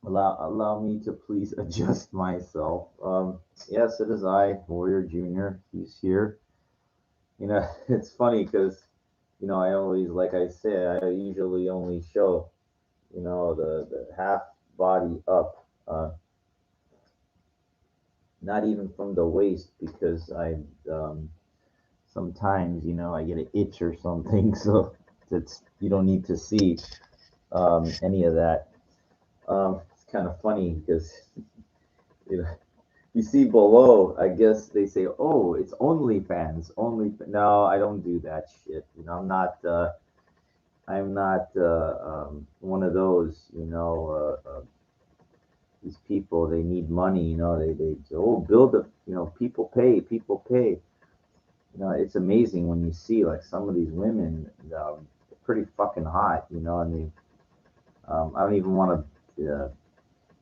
Allow me to please adjust myself. Yes, it is I, Warrior Junior. He's here. It's funny because I always, like I said, I usually only show the half body up, not even from the waist because I sometimes I get an itch or something, so that's you don't need to see any of that. It's kind of funny because you know you see below, I guess they say, "Oh, it's OnlyFans." No, I don't do that shit. I'm not one of those. These people, they need money. They build a. People pay. It's amazing when you see like some of these women, pretty fucking hot. I mean, I don't even want to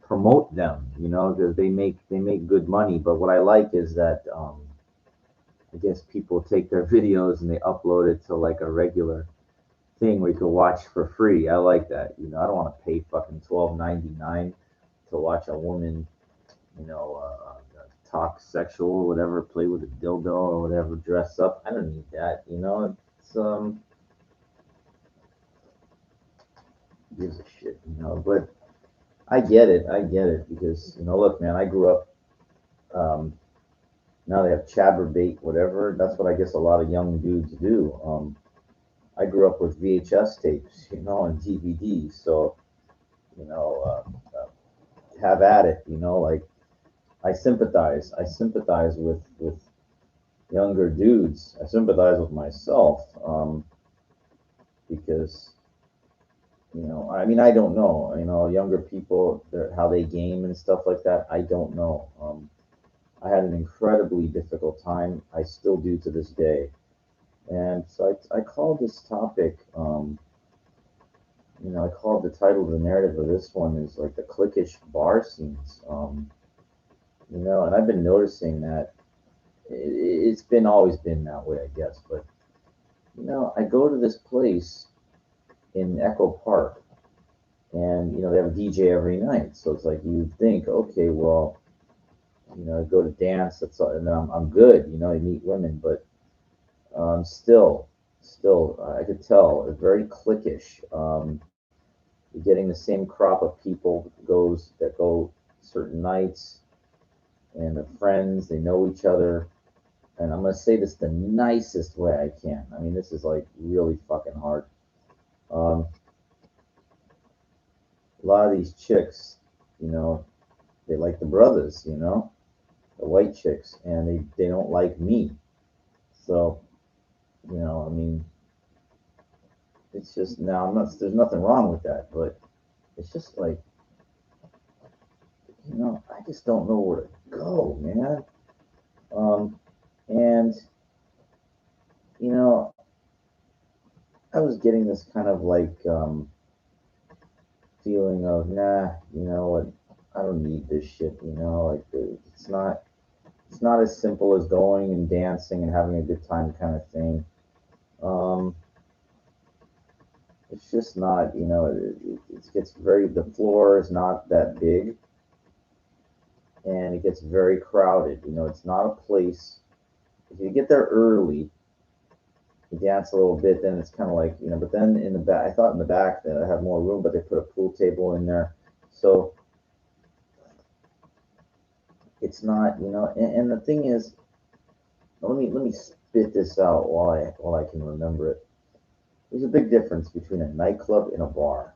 promote them. Because they make good money. But what I like is that. I guess people take their videos and they upload it to like a regular thing where you can watch for free. I like that. I don't want to pay fucking $12.99 to watch a woman, talk sexual, whatever, play with a dildo or whatever, dress up. I don't need that. It's gives a shit. But I get it. I get it because look, man, I grew up. Um, Now they have Chabberbait, whatever. That's what I guess a lot of young dudes do. I grew up with VHS tapes, and DVDs. So, you know, have at it. Like I sympathize. I sympathize with younger dudes. I sympathize with myself because I mean, I don't know. Younger people, how they game and stuff like that. I don't know. I had an incredibly difficult time. I still do to this day. And so I called this topic. I called the title of the narrative of this one is like the cliquish bar scenes. And I've been noticing that it's been always been that way, I guess. But I go to this place in Echo Park, and they have a DJ every night. So it's like you think, okay, well, I go to dance. And I'm good. I meet women, but still, I could tell very cliquish. You're getting the same crop of people that go certain nights, and they're friends. They know each other, and I'm gonna say this the nicest way I can. I mean, this is like really fucking hard. Um, a lot of these chicks, you know, they like the brothers, the white chicks, and they don't like me. So, I mean, it's just now. I'm not. There's nothing wrong with that, but it's just like, I just don't know where to go, man. Um, and you know, I was getting this kind of like feeling of, nah, you know what? I don't need this shit. Like it's not as simple as going and dancing and having a good time kind of thing. Um, it's just not. It gets the floor is not that big, and it gets very crowded. It's not a place. If you get there early, you dance a little bit, then it's kind of like, but then in the back, I thought in the back that I have more room, but they put a pool table in there. So it's not, and the thing is, let me spit this out while I can remember it. There's a big difference between a nightclub and a bar.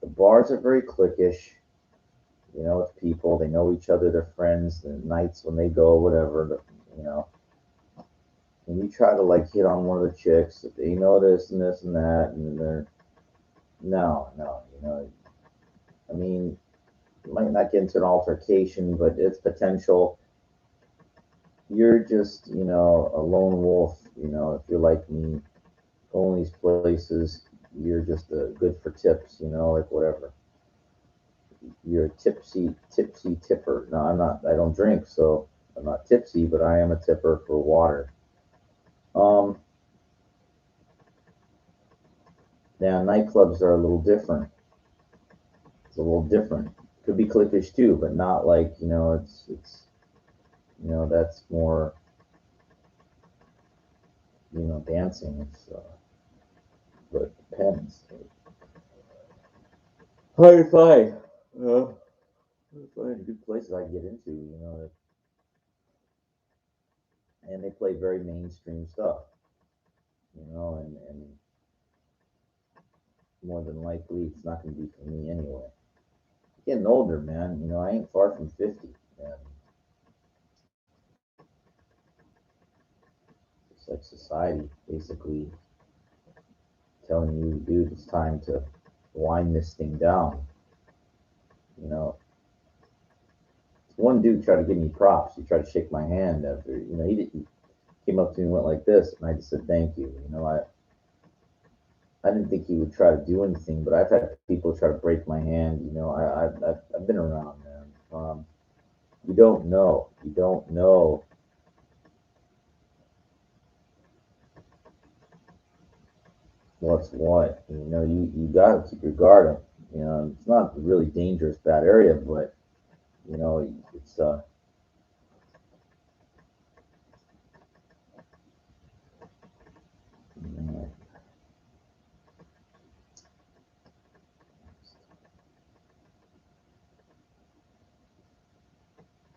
The bars are very cliquish, with people, they know each other, they're friends, the nights when they go, whatever, you know, and you try to like hit on one of the chicks, they know this and this and that, and they're no, I mean, you might not get into an altercation, but it's potential. You're just, a lone wolf. If you're like me, going these places, you're just good for tips. Like whatever. You're a tipsy tipper. No, I'm not. I don't drink, so I'm not tipsy, but I am a tipper for water. Um, Now nightclubs are a little different. a little different. Could be cliquish too, but not like, it's that's more, dancing. But it depends. Hi-fi. Find good places I get into, and they play very mainstream stuff, and more than likely it's not going to be for me anyway. Getting older, man. I ain't far from 50, and it's like society basically telling you, dude, it's time to wind this thing down. You know, one dude tried to give me props. He tried to shake my hand after, he came up to me and went like this, and I just said thank you. I didn't think he would try to do anything, but I've had people try to break my hand. I've been around, man. You don't know. You don't know what's what. You got to keep your guard up. It's not a really dangerous, bad area, but it's you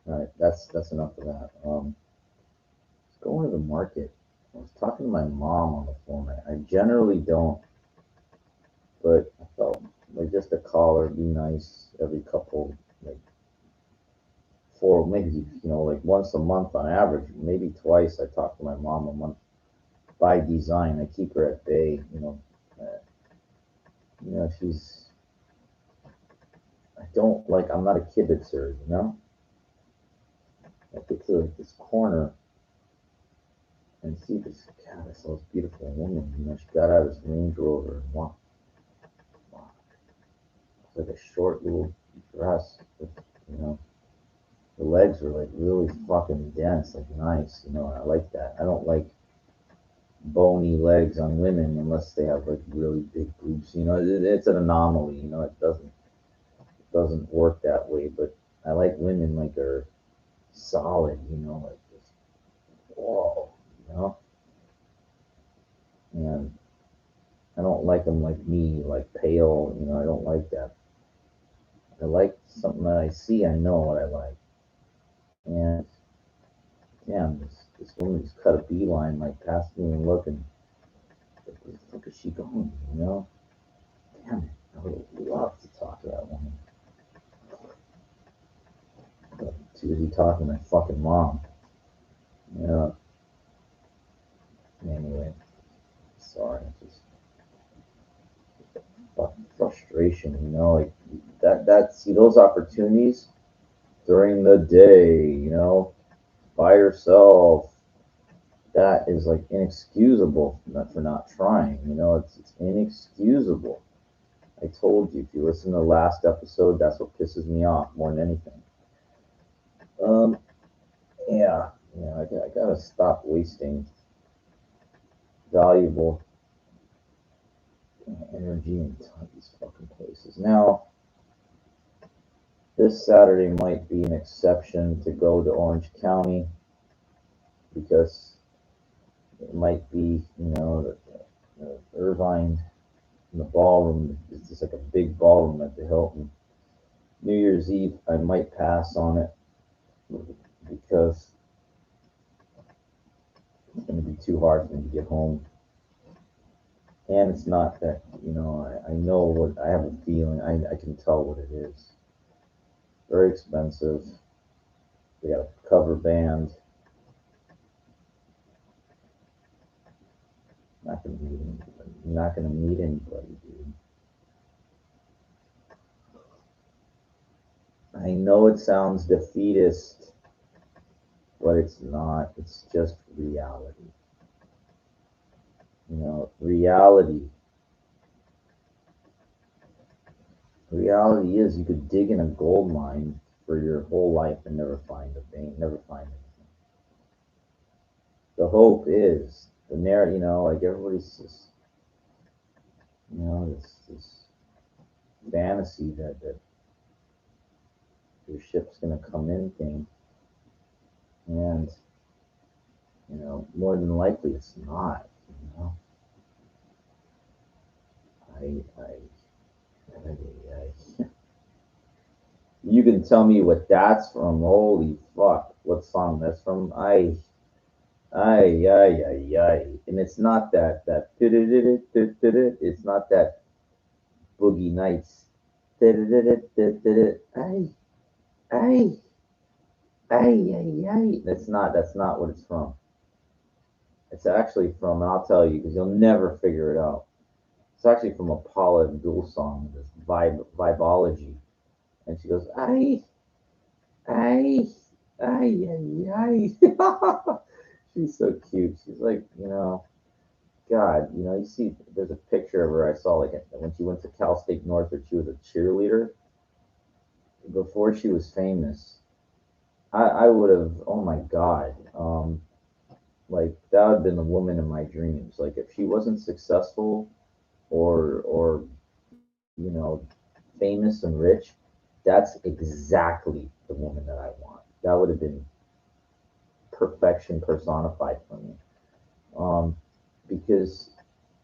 all right. That's enough of that. Let's go into the market. I was talking to my mom on the phone. I generally don't, but I felt like just a call or be nice every couple, like four, maybe like once a month on average, maybe twice. I talk to my mom a month by design. I keep her at bay. She's. I don't like. I'm not a kibitzer. I get to this corner and see this. God, this most beautiful woman. She got out of this Range Rover and walked. It's like a short little dress. You know, the legs were like really fucking dense, like nice. I like that. I don't like bony legs on women unless they have like really big boobs. It's an anomaly. It doesn't work that way. But I like women like are solid. Like just whoa. You know, and I don't like them like me, like pale. I don't like that. I like something that I see. I know what I like. And damn, this woman just cut a beeline, like past me and looking. Like, where the fuck is she going? Damn it! I would love to talk to that woman. But too busy talking to my fucking mom. Yeah. Anyway, sorry. Just fucking frustration. Like that. See those opportunities during the day. By yourself. That is like inexcusable for not trying. It's inexcusable. I told you, if you listen to the last episode, that's what pisses me off more than anything. Um, yeah, I gotta stop wasting valuable energy and time these fucking places. Now, this Saturday might be an exception to go to Orange County because it might be, Irvine in the ballroom. It's just like a big ballroom at the Hilton. New Year's Eve, I might pass on it because it's going to be too hard for me to get home. And it's not that, I know what I have a feeling, I can tell what it is. Very expensive. They got a cover band. Not gonna meet anybody. Not gonna meet anybody, dude. I know it sounds defeatist, but it's not. It's just reality. Reality. Reality is you could dig in a gold mine for your whole life and never find a vein, never find anything. The hope is the narrative, like everybody's just, this fantasy that your ship's gonna come in thing, and more than likely it's not. I, you can tell me what that's from. Holy fuck, what song that's from? I, and it's not that. It's not that Boogie Nights. I, I, I. That's not what it's from. It's actually from, and I'll tell you because you'll never figure it out. It's actually from a Paula Abdul song, this Vibology. And she goes, I, I. She's so cute. She's like, God, you see, there's a picture of her I saw like when she went to Cal State Northridge. She was a cheerleader before she was famous. I would have, oh my God, like that would have been the woman in my dreams. Like if she wasn't successful or famous and rich, that's exactly the woman that I want. That would have been perfection personified for me. Um, because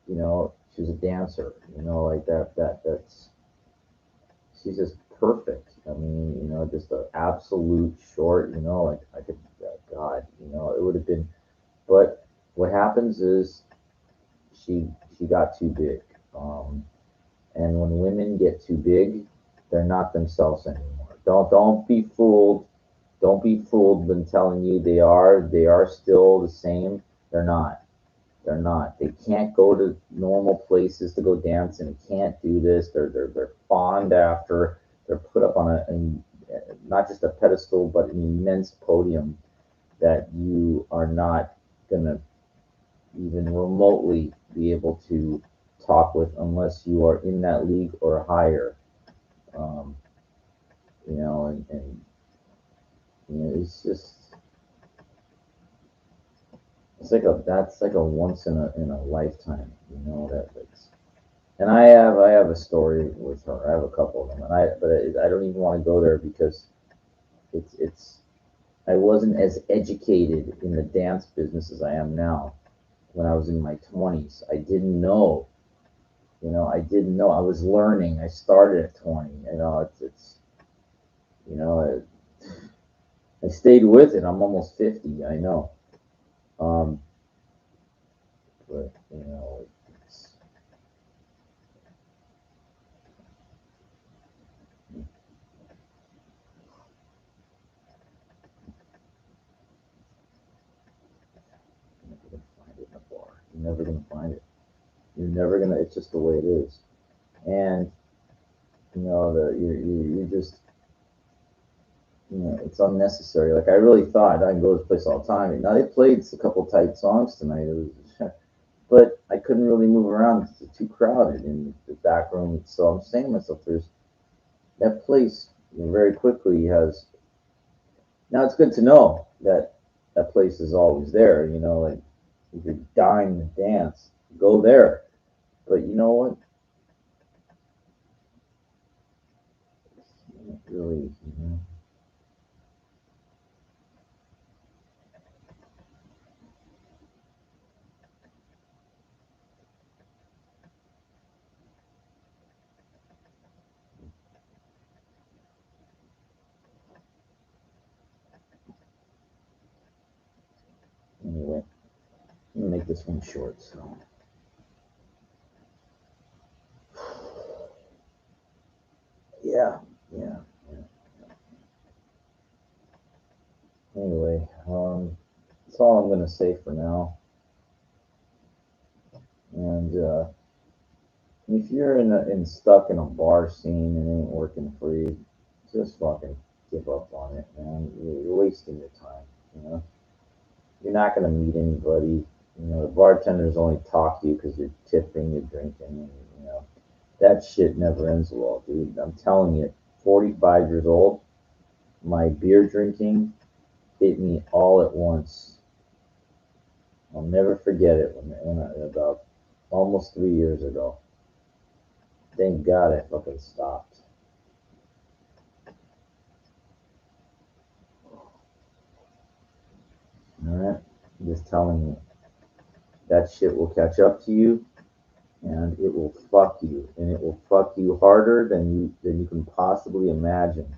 she was a dancer. Like that's she's just perfect. I mean, just an absolute short. Like I could, God, it would have been. But what happens is she she got too big. And when women get too big, they're not themselves anymore. Don't be fooled. Don't be fooled when telling you they are. They are still the same. They're not. They're not. They can't go to normal places to go dance, and they can't do this. They're fawned after. They're put up on not just a pedestal, but an immense podium that you are not gonna even remotely be able to talk with unless you are in that league or higher. Um, and it's just that's like a once in a lifetime. That's and I have a story with her. I have a couple of them, I don't even want to go there because it's I wasn't as educated in the dance business as I am now. When I was in my 20s, I didn't know. I didn't know. I was learning. I started at 20. It's you know, I stayed with it. I'm almost 50. I know. Um, but it's, you're never gonna find it in a bar. You're never gonna find it. You're never gonna. It's just the way it is. And you just it's unnecessary. Like I really thought I can go to this place all the time. Now they played a couple tight songs tonight. But I couldn't really move around. It's too crowded in the back room. So I'm saying to myself, there's that place very quickly has. Now it's good to know that that place is always there. Like if you're dying to dance, go there. But you know what? Really, anyway, I'm gonna make this one short. So yeah, yeah. Anyway, that's all I'm gonna say for now. And if you're stuck in a bar scene and it ain't working for you, just fucking give up on it, man. You're wasting your time. You know, you're not gonna meet anybody. The bartenders only talk to you because you're tipping, you're drinking, and that shit never ends well, dude. I'm telling you, 45 years old, my beer drinking hit me all at once. I'll never forget it about almost 3 years ago. Thank God I fucking stopped. just telling you that shit will catch up to you, and it will fuck you, and it will fuck you harder than you can possibly imagine.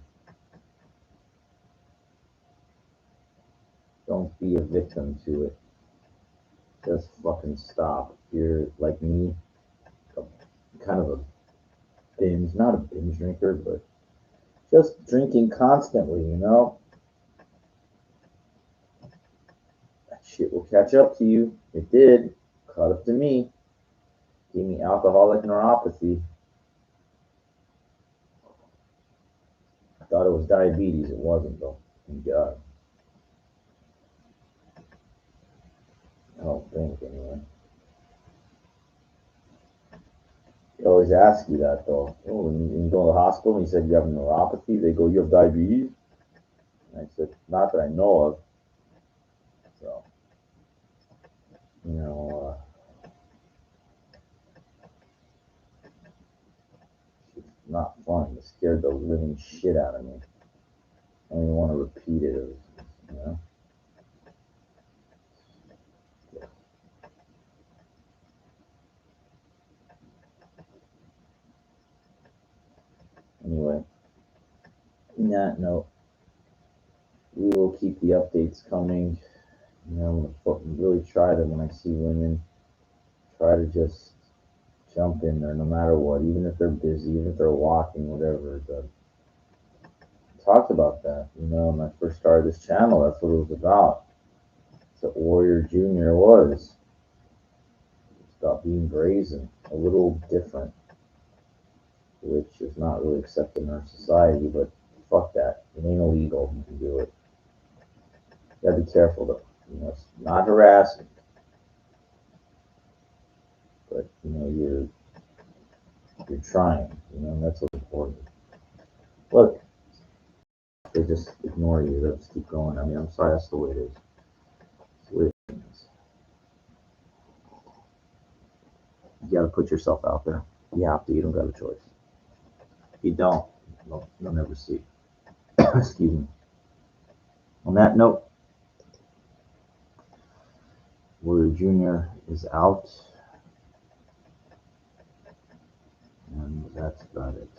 Don't be a victim to it. Just fucking stop. If you're like me, kind of a binge, not a binge drinker, but just drinking constantly, you know? That shit will catch up to you. It did. Caught up to me. Gave me alcoholic neuropathy. I thought it was diabetes. It wasn't, though. Thank God. I don't think, anyway. They always ask you that, though. Oh, when you go to the hospital and you said you have neuropathy, they go, you have diabetes? And I said, not that I know of. So, you know, it's not fun. It scared the living shit out of me. I don't even want to repeat it. You know? Anyway, on that note, we will keep the updates coming. You know, I'm gonna fucking really try to, when I see women, try to just jump in there no matter what, even if they're busy, even if they're walking, whatever. Talked about that, you know, when I first started this channel. That's what it was about. That's what Warrior Junior was. It's about being brazen, a little different, which is not really accepted in our society, but fuck that. It ain't illegal. You can do it. You gotta be careful though. You know, it's not harassment, but you know, you're trying, you know, and that's what's important. Look, they just ignore you, they'll just keep going. I mean, I'm sorry, that's the way it is. It's the way it is. You gotta put yourself out there. You have to, you don't got a choice. If you don't, you'll never see. Excuse me. On that note, Warrior Jr. is out, and that's about it.